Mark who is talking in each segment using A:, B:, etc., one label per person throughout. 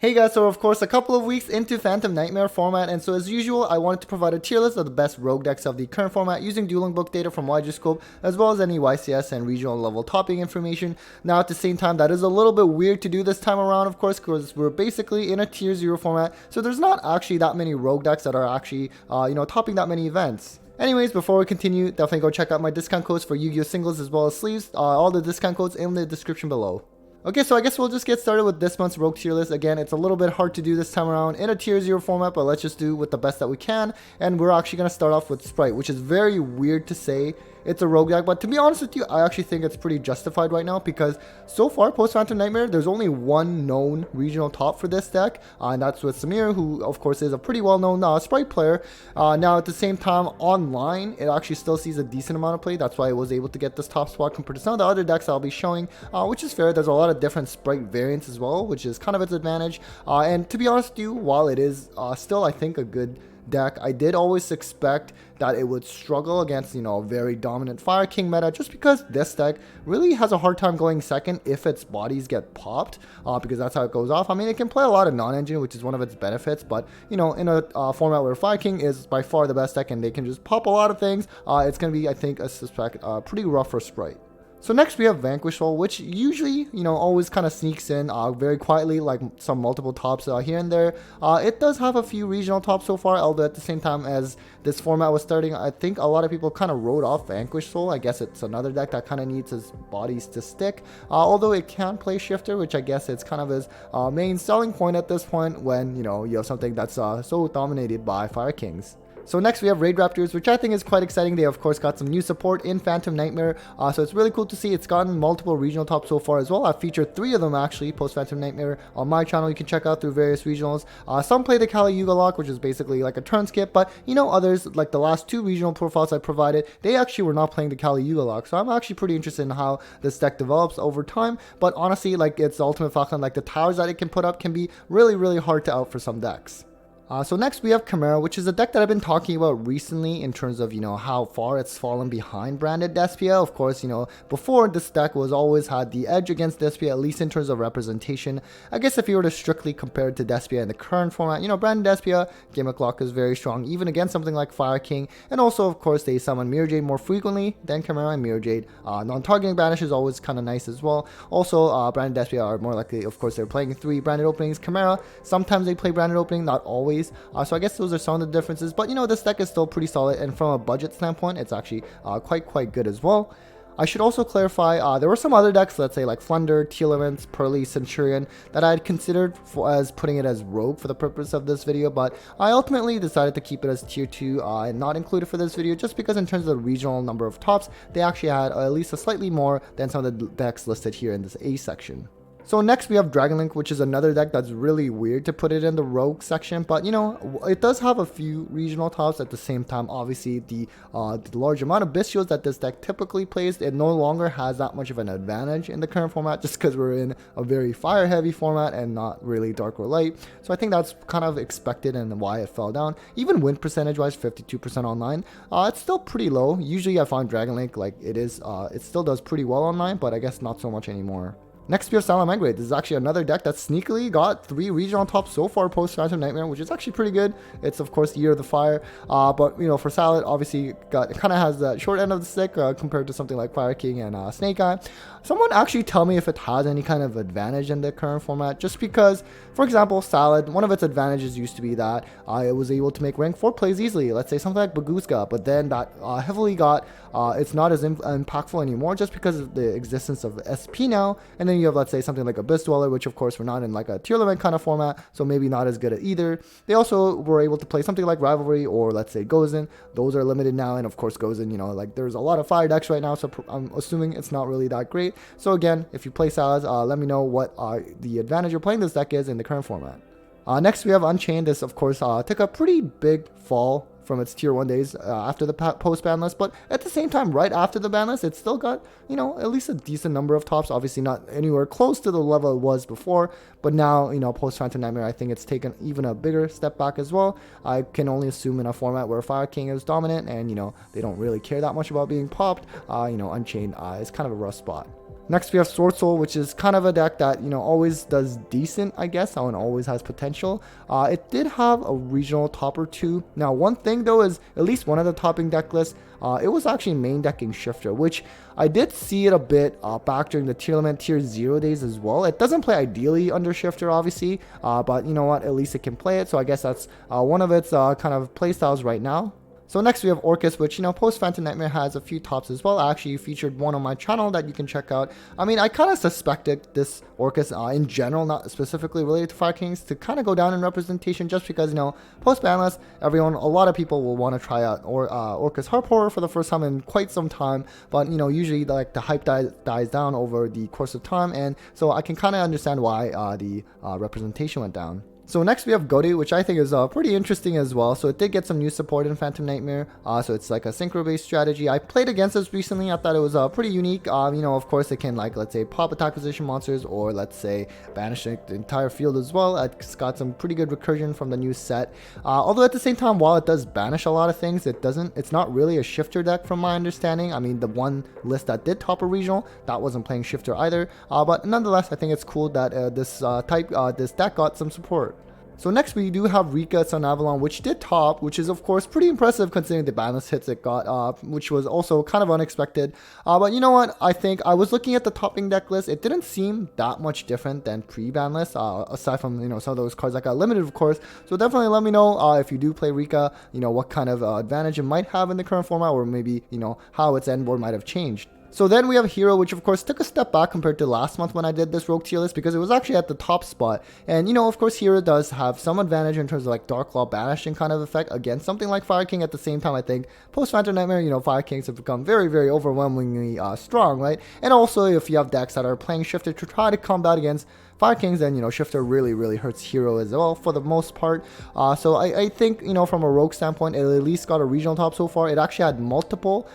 A: Hey guys, so of course a couple of weeks into Phantom Nightmare format, and so as usual I wanted to provide a tier list of the best rogue decks of the current format using Dueling Book data from YGScope as well as any YCS and regional level topping information. Now at the same time that is a little bit weird to do this time around, of course, because we're basically in a tier 0 format, so there's not actually that many rogue decks that are actually topping that many events. Anyways, before we continue, definitely go check out my discount codes for Yu-Gi-Oh! Singles as well as sleeves, all the discount codes in the description below. Okay, so I guess we'll just get started with this month's Rogue tier list. Again, it's a little bit hard to do this time around in a tier 0 format, but let's just do with the best that we can. And we're actually going to start off with Spright, which is very weird to say it's a rogue deck, but to be honest with you, I actually think it's pretty justified right now because so far, post-Phantom Nightmare, there's only one known regional top for this deck, and that's with Chimera, who of course is a pretty well-known Spright player. Now at the same time, online, it actually still sees a decent amount of play. That's why it was able to get this top spot compared to some of the other decks I'll be showing, which is fair. There's a lot of different Spright variants as well, which is kind of its advantage. And to be honest with you, while it is still, I think, a good deck, I did always expect that it would struggle against, a very dominant Fire King meta, just because this deck really has a hard time going second if its bodies get popped, because that's how it goes off. I mean, it can play a lot of non-engine, which is one of its benefits, but, in a format where Fire King is by far the best deck and they can just pop a lot of things, it's going to be, I think, pretty rough for Spright. So next we have Vanquish Soul, which usually, always kind of sneaks in very quietly, like some multiple tops here and there. It does have a few regional tops so far, although at the same time as this format was starting, I think a lot of people kind of wrote off Vanquish Soul. I guess it's another deck that kind of needs its bodies to stick, although it can play Shifter, which I guess it's kind of his main selling point at this point when, you have something that's so dominated by Fire Kings. So next we have Raidraptors, which I think is quite exciting. They of course got some new support in Phantom Nightmare, so it's really cool to see. It's gotten multiple regional tops so far as well. I've featured 3 of them actually post Phantom Nightmare on my channel. You can check out through various regionals. Some play the Kali Yuga lock, which is basically like a turn skip, but others, like the last 2 regional profiles I provided, they actually were not playing the Kali Yuga lock. So I'm actually pretty interested in how this deck develops over time. But honestly, like its ultimate Falcon, like the towers that it can put up can be really hard to out for some decks. So next we have Chimera, which is a deck that I've been talking about recently in terms of, how far it's fallen behind branded Despia. Of course, before this deck was always had the edge against Despia, at least in terms of representation. I guess if you were to strictly compare it to Despia in the current format, branded Despia, Gimmick Lock is very strong, even against something like Fire King. And also, of course, they summon Mirror Jade more frequently than Chimera and Mirror Jade. Non-targeting banish is always kind of nice as well. Also, branded Despia are more likely, of course, they're playing 3 branded openings. Chimera, sometimes they play branded opening, not always. So I guess those are some of the differences, but this deck is still pretty solid, and from a budget standpoint, it's actually quite good as well. I should also clarify, there were some other decks, let's say like Flunder, Telements, Pearly, Centurion, that I had considered as putting it as rogue for the purpose of this video, but I ultimately decided to keep it as tier 2 and not include it for this video, just because in terms of the regional number of tops, they actually had at least a slightly more than some of the decks listed here in this A section. So next we have Dragonlink, which is another deck that's really weird to put it in the rogue section, but it does have a few regional tops. At the same time, obviously the large amount of Bestials that this deck typically plays, it no longer has that much of an advantage in the current format, just because we're in a very fire heavy format and not really dark or light. So I think that's kind of expected and why it fell down. Even win percentage wise, 52% online, it's still pretty low. Usually I find Dragonlink, like it still does pretty well online, but I guess not so much anymore. Next we have Salamangreat. This is actually another deck that sneakily got 3 regional tops so far post Phantom Nightmare, which is actually pretty good. It's of course Year of the Fire, but for Salad, obviously it kind of has that short end of the stick compared to something like Fire King and Snake Eye. Someone actually tell me if it has any kind of advantage in the current format, just because, for example, Salad, one of its advantages used to be that it was able to make rank 4 plays easily. Let's say something like Baguska, but then that heavily got, it's not as impactful anymore just because of the existence of SP now, and then you have, let's say, something like Abyss Dweller, which of course we're not in like a tier limit kind of format, so maybe not as good at either. They also were able to play something like Rivalry or let's say Gozen. Those are limited now, and of course Gozen, like there's a lot of fire decks right now, so I'm assuming it's not really that great. So again, if you play Salads, let me know what the advantage of playing this deck is in the current format. Next we have Unchained. This of course took a pretty big fall from its tier 1 days after the post ban list, but at the same time, right after the ban list, it still got at least a decent number of tops. Obviously not anywhere close to the level it was before, but now post Phantom Nightmare, I think it's taken even a bigger step back as well. I can only assume in a format where Fire King is dominant and they don't really care that much about being popped, Unchained is kind of a rough spot. Next we have Swordsoul, which is kind of a deck that, you know, always does decent, I guess, and always has potential. It did have a regional top or two. Now, one thing though is at least one of the topping deck lists, it was actually main decking Shifter, which I did see it a bit back during the tier limit tier 0 days as well. It doesn't play ideally under Shifter, obviously, but you know what, at least it can play it. So I guess that's one of its kind of playstyles right now. So next we have Orcus, which, you know, post Phantom Nightmare has a few tops as well. I actually featured one on my channel that you can check out. I mean, I kind of suspected this Orcus in general, not specifically related to Fire Kings, to kind of go down in representation just because, you know, post banless, a lot of people will want to try out Orcus Harp Horror for the first time in quite some time. But, you know, usually like the hype dies down over the course of time, and so I can kind of understand why the representation went down. So next we have Gode, which I think is pretty interesting as well. So it did get some new support in Phantom Nightmare. So it's like a synchro based strategy. I played against this recently. I thought it was pretty unique. You know, of course it can, like, let's say pop attack position monsters, or let's say banish the entire field as well. It's got some pretty good recursion from the new set. Although at the same time, while it does banish a lot of things, it's not really a shifter deck from my understanding. I mean, the one list that did top a regional, that wasn't playing shifter either. But nonetheless, I think it's cool that this deck got some support. So next we do have Rica Sun Avalon, which did top, which is of course pretty impressive considering the banless hits it got, which was also kind of unexpected. But you know what, I think I was looking at the topping deck list, it didn't seem that much different than pre-banless, aside from, you know, some of those cards that got limited, of course. So definitely let me know if you do play Rica, you know, what kind of advantage it might have in the current format, or maybe, you know, how its end board might have changed. So then we have Hero, which of course took a step back compared to last month when I did this rogue tier list, because it was actually at the top spot. And, you know, of course Hero does have some advantage in terms of like Dark Claw banishing kind of effect against something like Fire King. At the same time, I think post Phantom Nightmare, you know, Fire Kings have become very, very overwhelmingly strong, right? And also if you have decks that are playing Shifter to try to combat against Fire Kings, then, you know, Shifter really hurts Hero as well for the most part. So I think, you know, from a rogue standpoint, it at least got a regional top so far. It actually had multiple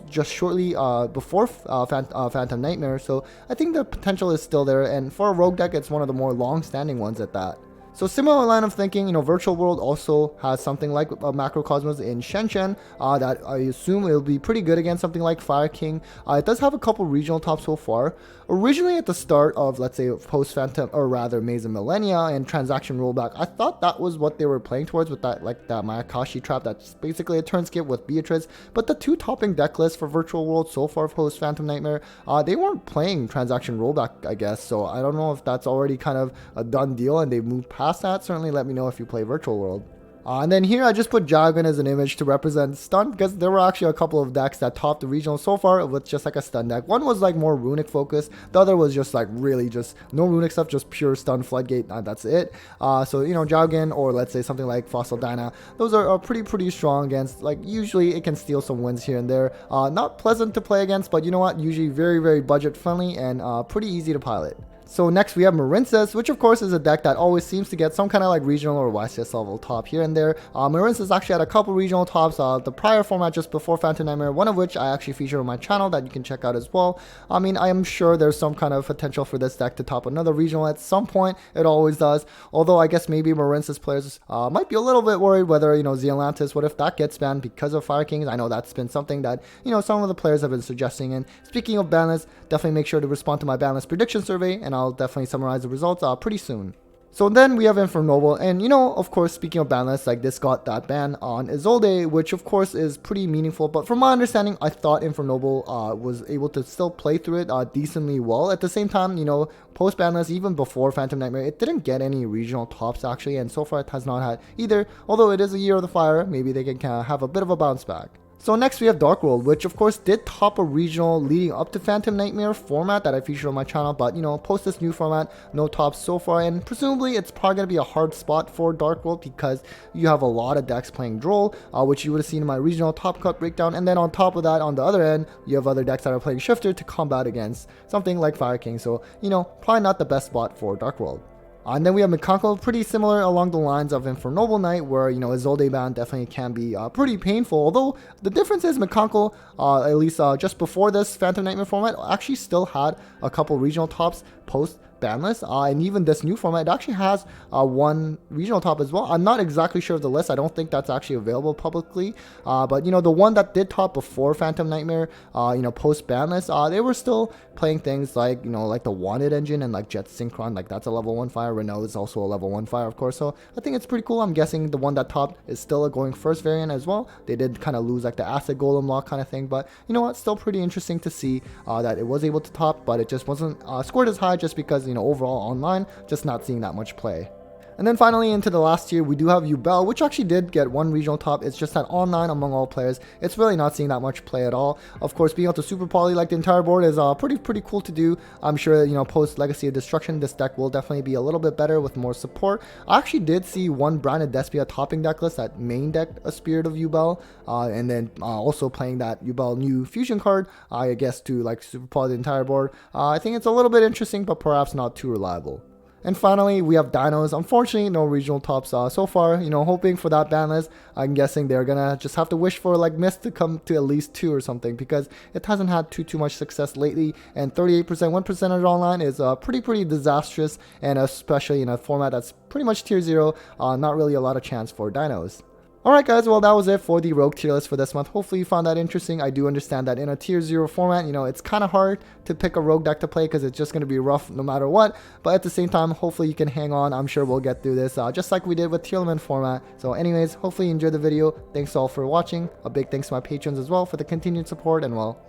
A: just shortly before Phantom Nightmare, so I think the potential is still there, and for a rogue deck, it's one of the more long-standing ones at that. So similar line of thinking, you know, Virtual World also has something like Macrocosmos in Shenzhen that I assume it'll be pretty good against something like Fire King. It does have a couple regional tops so far. Originally at the start of, let's say, post-Phantom, or rather Maze of Millennia and Transaction Rollback, I thought that was what they were playing towards with that, like that Mayakashi trap that's basically a turn skip with Beatrice. But the two topping deck lists for Virtual World so far post-Phantom Nightmare, they weren't playing Transaction Rollback, I guess. So I don't know if that's already kind of a done deal and they've moved past that. Certainly let me know if you play Virtual World. And then here I just put Dragon as an image to represent stun, because there were actually a couple of decks that topped the regional so far with just like a stun deck. One was like more runic focused, the other was just like really just no runic stuff, just pure stun floodgate, that's it. So, you know, Dragon, or let's say something like Fossil Dyna, those are pretty strong against, like, usually it can steal some wins here and there. Not pleasant to play against, but you know what, usually very budget friendly and pretty easy to pilot. So next we have Marincess, which of course is a deck that always seems to get some kind of like regional or YCS level top here and there. Marincess actually had a couple regional tops, the prior format just before Phantom Nightmare, one of which I actually feature on my channel that you can check out as well. I mean, I am sure there's some kind of potential for this deck to top another regional at some point. It always does. Although I guess maybe Marincess players might be a little bit worried whether, you know, Zealantis, what if that gets banned because of Fire Kings? I know that's been something that, you know, some of the players have been suggesting. And speaking of ban lists, definitely make sure to respond to my ban list prediction survey, and I'll definitely summarize the results pretty soon. So then we have Infernoble, and you know, of course, speaking of ban lists, like this got that ban on Isolde, which of course is pretty meaningful, but from my understanding, I thought Infernoble was able to still play through it decently well. At the same time, you know, post ban list, even before Phantom Nightmare, it didn't get any regional tops actually, and so far it has not had either, although it is a year of the fire, maybe they can have a bit of a bounce back. So next we have Dark World, which of course did top a regional leading up to Phantom Nightmare format that I featured on my channel, but you know, post this new format, no tops so far, and presumably it's probably going to be a hard spot for Dark World because you have a lot of decks playing Droll, which you would have seen in my regional top cut breakdown, and then on top of that, on the other end, you have other decks that are playing Shifter to combat against something like Fire King, so you know, probably not the best spot for Dark World. And then we have Mikanko, pretty similar along the lines of Infernoble Knight, where, you know, Isolde ban definitely can be pretty painful. Although the difference is Mikanko, at least just before this Phantom Nightmare format, actually still had a couple regional tops post ban list, and even this new format, it actually has one regional top as well. I'm not exactly sure of the list. I don't think that's actually available publicly, but you know, the one that did top before Phantom Nightmare, you know, post ban list, they were still playing things like, you know, like the Wanted engine and like Jet Synchron, like that's a level 1 fire. Renault is also a level 1 fire, of course, so I think it's pretty cool. I'm guessing the one that topped is still a going first variant as well. They did kind of lose like the Acid Golem lock kind of thing, but you know what, still pretty interesting to see that it was able to top, but it just wasn't scored as high just because, you know, overall online, just not seeing that much play. And then finally into the last tier, we do have Yubel, which actually did get one regional top. It's just that online among all players, it's really not seeing that much play at all. Of course, being able to super poly like the entire board is pretty cool to do. I'm sure, you know, post Legacy of Destruction, this deck will definitely be a little bit better with more support. I actually did see one Branded Despia topping deck list that main decked a Spirit of Yubel, and then also playing that Yubel new fusion card, I guess, to like super poly the entire board. I think it's a little bit interesting, but perhaps not too reliable. And finally, we have Dinos. Unfortunately, no regional tops so far. You know, hoping for that ban list. I'm guessing they're gonna just have to wish for like Mist to come to at least 2 or something, because it hasn't had too much success lately. And 38% 1% online is pretty disastrous, and especially in a format that's pretty much tier 0. Not really a lot of chance for Dinos. Alright guys, well that was it for the Rogue tier list for this month. Hopefully you found that interesting. I do understand that in a tier 0 format, you know, it's kind of hard to pick a Rogue deck to play because it's just going to be rough no matter what. But at the same time, hopefully you can hang on. I'm sure we'll get through this just like we did with tier limit format. So anyways, hopefully you enjoyed the video. Thanks all for watching. A big thanks to my patrons as well for the continued support, and well,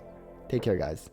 A: take care guys.